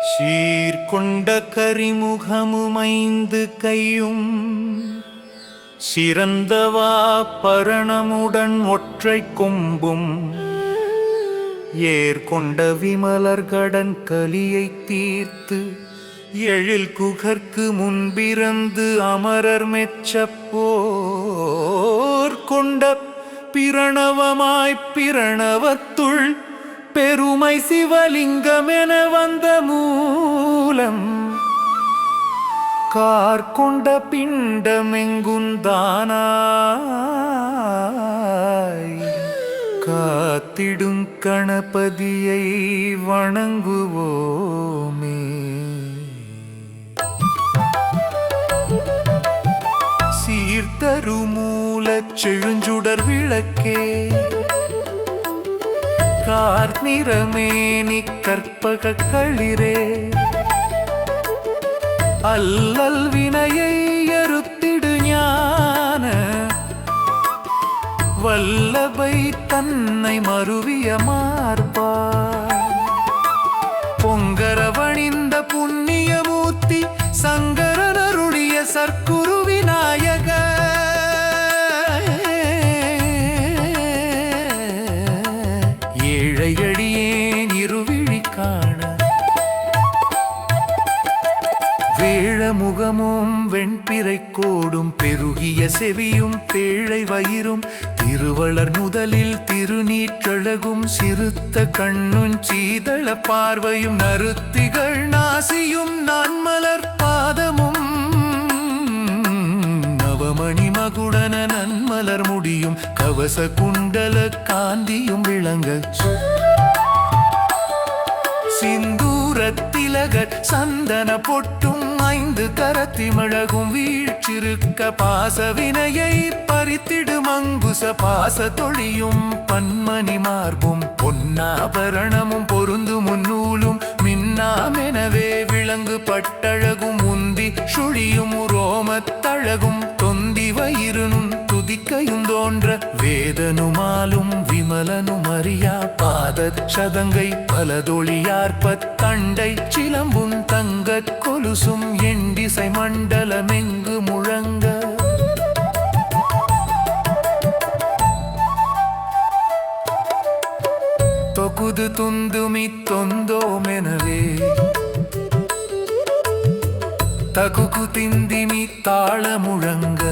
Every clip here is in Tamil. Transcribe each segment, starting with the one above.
சீர்கொண்ட கரிமுகமுமைந்து கையும் சிறந்தவா பரணமுடன் ஒற்றை கொம்பும் ஏர்கொண்ட விமலர்கடன் கலியை தீர்த்து எழில் குகர்க்கு முன்பிறந்து அமரர் மெச்சப்போர் கொண்ட பிரணவமாய்ப் பிரணவத்துள் பெருமை சிவலிங்கமென வந்த மூலம் கார்கொண்ட பிண்டமெங்குந்தானாய் காத்திடும் கணபதியை வணங்குவோமே. சீர்தருமூலச் செழுஞ்சுடர் விளக்கே கார்நிறமேனி கற்பக களிரே அல்லல் வினையை அறுத்திடு ஞான வல்லபை தன்னை மருவிய மார்பா பொங்கரவணிந்த புண்ணியமூர்த்தி சங்கரனருடைய சர்க்குரு விநாயக ஏழையடியேன் இருவிழி காண வேழமுகமும் வெண்பிறை கோடும் பெருகிய செவியும் பேழை வயிறும் திருவளர் முதலில் திருநீற்றழகும் சிறுத்த கண்ணுஞ் சீதள பார்வையும் நருத்திகள் நாசியும் நான்மலர் பாதமும் நவமணி மகுடன நன்மலர் முடியும் கவச குண்டல காந்தியும் விளங்க சிந்தூரத்திலக சந்தன பொட்டும் ஐந்து கரத்திமழகும் வீழ்ச்சிருக்க பாசவினையை பறித்திடு மங்குச பாச தொழியும் பன்மணி மார்பும் பொன்னாபரணமும் பொருந்து முன்னூலும் மின்னாமெனவே விளங்கு பட்டழகும் உந்தி சுழியும் ரோமத்தழகும் தொந்தி வயிறுனும் துதிக்கையும் தோன்ற வேதனுமாலும் விமலனும் அறியா பாத சதங்கை பலதொழியார்ப்பத் தண்டை சிலம்பும் தங்கக் கொலுசும் எண்டிசை மண்டலமெங்கு முழங்க தொகுது துந்துமி தொந்தோமெனவே தகுகு திந்திமி தாள முழங்க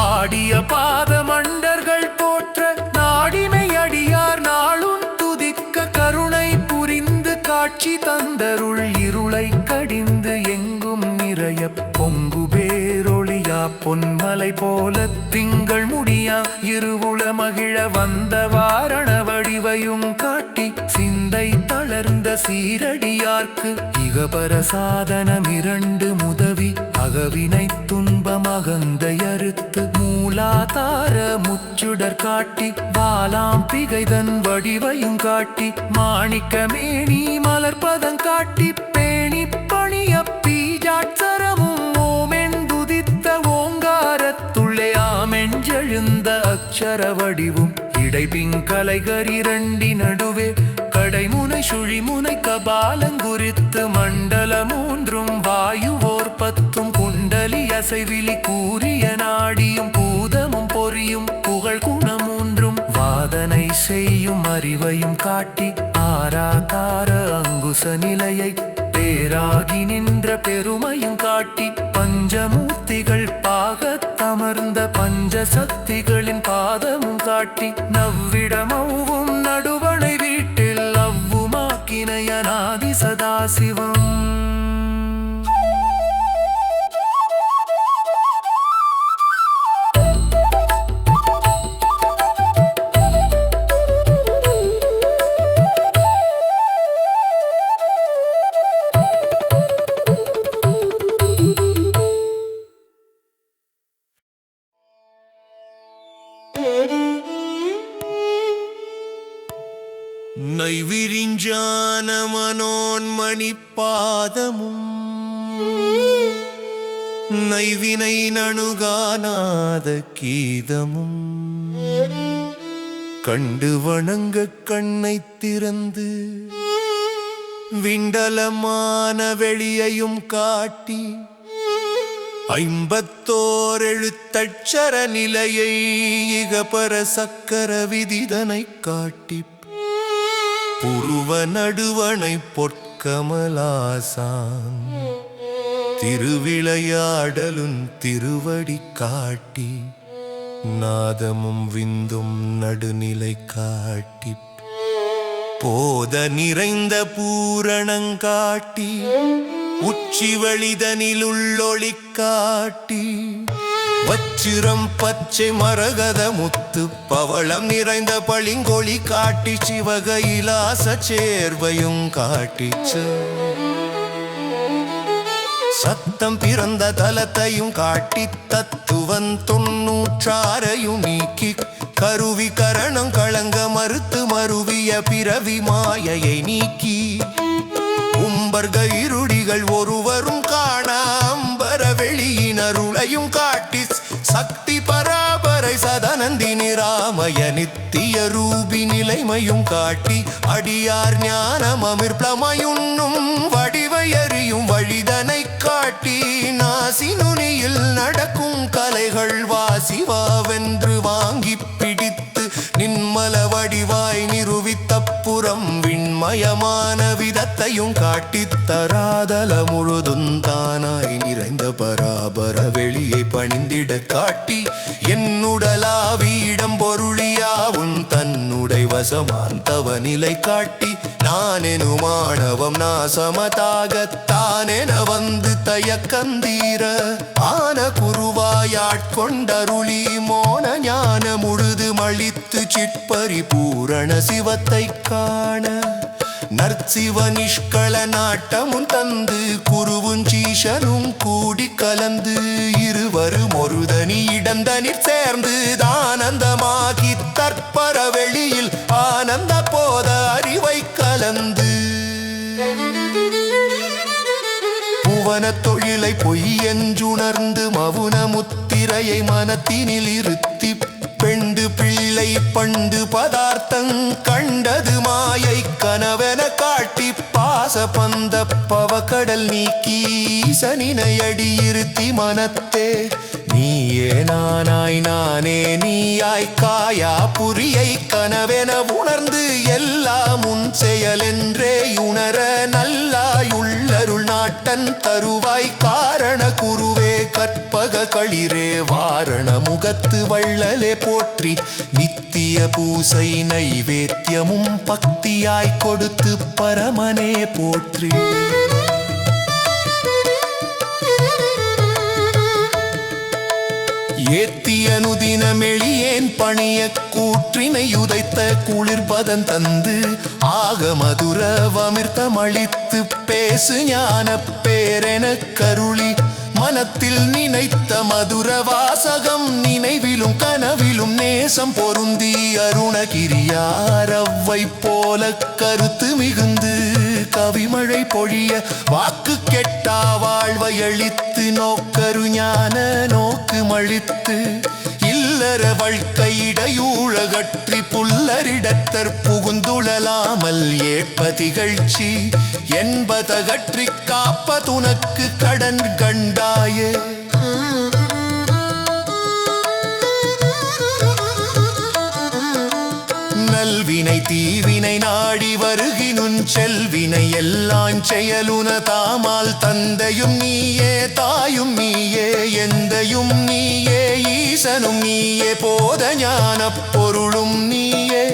ஆடிய பாத மண்டர்கள் போற்ற நாடிமை அடியார் நாளும் துதிக்க கருணை புரிந்து காட்சி தந்தருள் இருளை கடிந்து எங்கும் நிறைய பொங்கு பேரொளியா பொன்மலை போல திங்கள் முடியா இருவுள மகிழ வந்த வாரண வடிவையும் காட்டி சிந்தை தளர்ந்த சீரடியார்க்கு இகபர சாதனம் இரண்டு முதவி அகவினை துன்பமகந்தை அறுத்து மூலாதார முச்சுடர் காட்டி பாலாம் பிகைதன் வடிவையும் காட்டி மாணிக்க மேனி மலர்பதம் காட்டி பேணி பணிய பீஜாட்சரமும் ஓமென்துதித்த ஓங்காரத்துள்ளே ஆமெஞ்செழுந்த அக்ஷர வடிவும் இடைபிங்கலைகர் இரண்டி நடுவே கடைமுனை சுழிமுனை கபாலங்குரித்து மண்டல மூன்றும் வாயுவோர் பத்தும் குண்டலி அசைவிலி கூறிய நாடியும் பூதமும் பொறியும் புகழ் குணமூன்றும் வாதனை செய்யும் அறிவையும் காட்டி ஆராகார அங்குச நிலையை பேராகி நின்ற பெருமையும் காட்டி பஞ்சமூர்த்திகள் பாகத்தமர்ந்த பஞ்சசக்திகளின் பாதமும் காட்டி நவ்விடமவும் நடுவணை வீட்டில் அவ்வுமாக்கினையனாதி சதாசிவம் நைவிரிஞ்சான மனோன்மணி பாதமும் நைவினை நணுகானாத கீதமும் கண்டு வணங்க கண்ணை திறந்து விண்டலமான வெளியையும் காட்டி 54 எழுத்தட்சர நிலையை இகபர சக்கர விதிதனை காட்டி புருவ நடுவனை பொற்கமலாசான் திருவிளையாடலுன் திருவடி காட்டி நாதமும் விந்தும் நடுநிலை காட்டி போத நிறைந்த பூரணங்காட்டி உச்சி வழிதனில் உள்ளொளி காட்டி வச்சிரம் பச்சை மரகத முத்து பவளம் நிறைந்த பளிங்கொளி காட்டி சிவகையிலாச சேர்வையும் காட்டிச்சு சத்தம் பிறந்த தலத்தையும் காட்டி தத்துவன் 96 நீக்கி கருவி கரணம் கலங்க மறுத்து மருவிய பிறவி மாயையை நீக்கி உம்பர்க இருடிகள் ஒருவரும் காணாம்பர வெளியினருளையும் காட்டி சக்தி பராபரை சதனந்தினி ராமய நித்திய ரூபி நிலைமையும் காட்டி அடியார் ஞானம் அமிர்ப்ளமயுண்ணும் வடிவையறியும் வழிதனை காட்டி நாசி நுனியில் நடக்கும் கலைகள் வாசிவாவென்று வாங்கி பிடித்து நின்மல வடிவாய் நிருவித்த புறம் விண்மயமான விதத்தையும் காட்டி தராதல முழுதுந்தானாய் நிறைந்த பராபர வெளியை பணிந்திட காட்டி என்னுடலாவியிடம் பொருளியாவும் தன்னுடை வசமாந்தவ நிலை காட்டி நானெனுமானவம் நாசமதாகத்தானென வந்து தயக்கந்தீர ஆன குருவாயாட்கொண்டருளி மோன ஞான முழுது மளித்து சிற்பரிபூரண சிவத்தை காண நற்சிவ நிஷ்கள நாட்டமும் தந்து குருவுஞ்சீஷனும் கூடி கலந்து இருவரும் ஒருதனி இடந்தனிற் சேர்ந்து ஆனந்தமாகி தற்பர வெளியில் ஆனந்த போத அறிவை கலந்து புவன தொழிலை பொய் என்றுணர்ந்து மவுன முத்திரையை மனத்தினில் இருத்தி பெண்டு பிள்ளை பண்டு பதார்த்தங் கண்டது மாயை கனவென காட்டி பாச பந்த பவக்கடல் நீக்கி சனினையடி இருத்தி மனத்தே நீயே நானாய் நானே நீயாய் காயா புரியை கனவென உணர்ந்து எல்லாம் உன் செயலென்றே உணர நல்லாய் உள்ளருள் நாட்டன் தருவாய் காரண குருவே கற்பக களிரே வாரண முகத்து வள்ளலே போற்றி நித்திய பூசை நைவேத்தியமும் பக்தியாய் கொடுத்து பரமனே போற்றி ஏத்திய நுதினமெளியேன் பணிய கூற்றினை உதைத்த குளிர்பதன் தந்து ஆக மதுரவமிர்தமளித்து பேசு ஞான பேரென கருளி மனத்தில் நினைத்த மதுர வாசகம் நினைவிலும் கனவிலும் நேசம் பொருந்தி அருணகிரியாரவ்வை போல கருத்து மிகுந்து கவிமழை பொழிய வாக்கு கெட்டா வாழ்வை அளித்து நோக்கரு ஞான நோக்கு மழித்து இல்லற வாழ்க்கையிடையூழகற்றி புல்லரிடத்தற் புகுந்துழலாமல் ஏற்ப திகழ்ச்சி என்பதகற்றி காப்ப துனக்கு கடன் கண்டாயே நல்வினை தீவினை நாடி வருகினும் செல்வினை எல்லாம் செயலுன தாமால் தந்தையும் நீயே தாயும் நீயே எந்தையும் நீயே ஈசனும் நீயே போத ஞான பொருளும் நீயே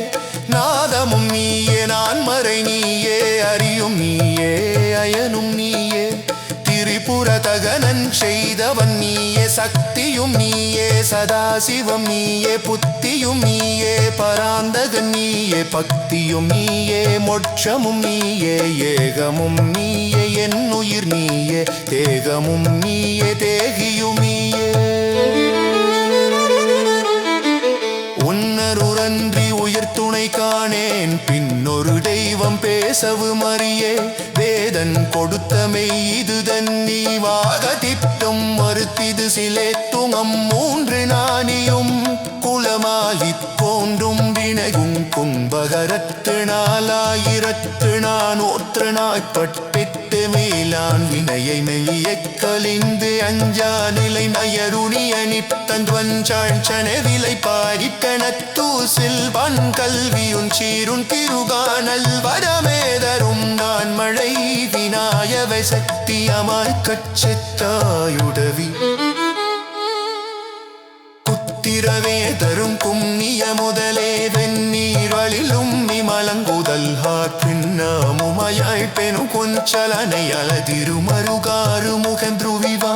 நாதமும் நீயே நான்மறை நீயே அறியும் நீயே அயனும் நீயே திரிபுரதகனன் செய்தவன் நீயே சக்தியும் நீயே சதாசிவம் நீயே புத்தியும் நீயே பராந்தகன் நீயே பக்தியும் நீயே மோட்சமும் நீயே ஏகமும் நீயே என்னுயிர் நீயே தேகமும் நீயே தேகியும் நீயே உன்னருரன்றி உயிர் துணை காணேன் பின்னொரு தெய்வம் பேசவும் அறியே வேதன் கொடுத்த மெய் இதுதன் நீ வாகதிட்டம் மறுத்திது சிலேத்தும் மூன்று நாணியும் குலமாகித் தோன்றும் வினையும் கும்பகரத்து நாலாயிரத்து நாய்ப்பட்டு மேலான் வினையை மெய்யக் கலிந்து அஞ்சா நிலை நயருணி அணித்தன் வஞ்சாழ்ச்சனவிலை பாரிக்கணத்தூசில் வன் கல்வியுன் சீருன் திருகானல் வரமேதரும் நான் மழை விநாயவை சக்தியமாய் கட்சித்தாயுடவி குத்திரவே தரும் புண்ணிய முதலே வெந்நீரழிலும் விமலங்குதல் பின்னமுமையாய் பெணு கொஞ்சலனை அலதிருமருகாறு முகம் துருவிவா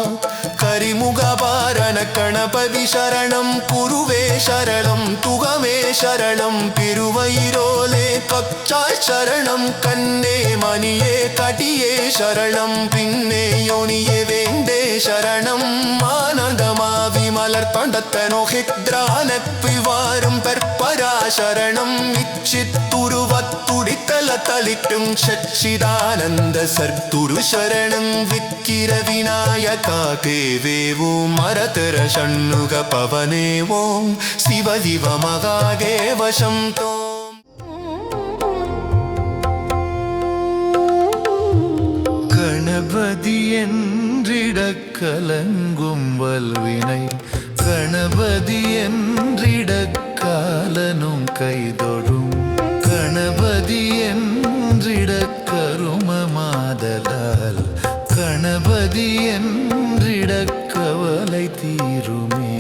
கரிமுகபாரண கணபதி சரணம் குருவே சரணம் துகமே சரணம் பிருவயிரோலே கச்சாய் சரணம் கண்ணே மணியே கடியே சரணம் பின்னே யோனியே வேண்டே சரணம் ஆனந்தமாவி மலர் பண்டத்தனோகித்ரானப்பி வாரும் பற்பராசரணம் இச்சித்துருவத்துடித்தல தளிட்டும் சச்சிதானந்த சர்த்துரு சரணம் விக்கிர விநாயகா தேவே ஓம் மரதர ஷண்முக பவனே ஓம் சிவ சிவ மகாதேவ சந்தோம் கணபதி என்றிடக் கலங்கும் வல்வினை கணபதி என்றிடக் காலனும் கைதொடும் கணபதி என்றிடக் கருமமாதலால் கணபதி என்றிடக் கவலை தீருமே.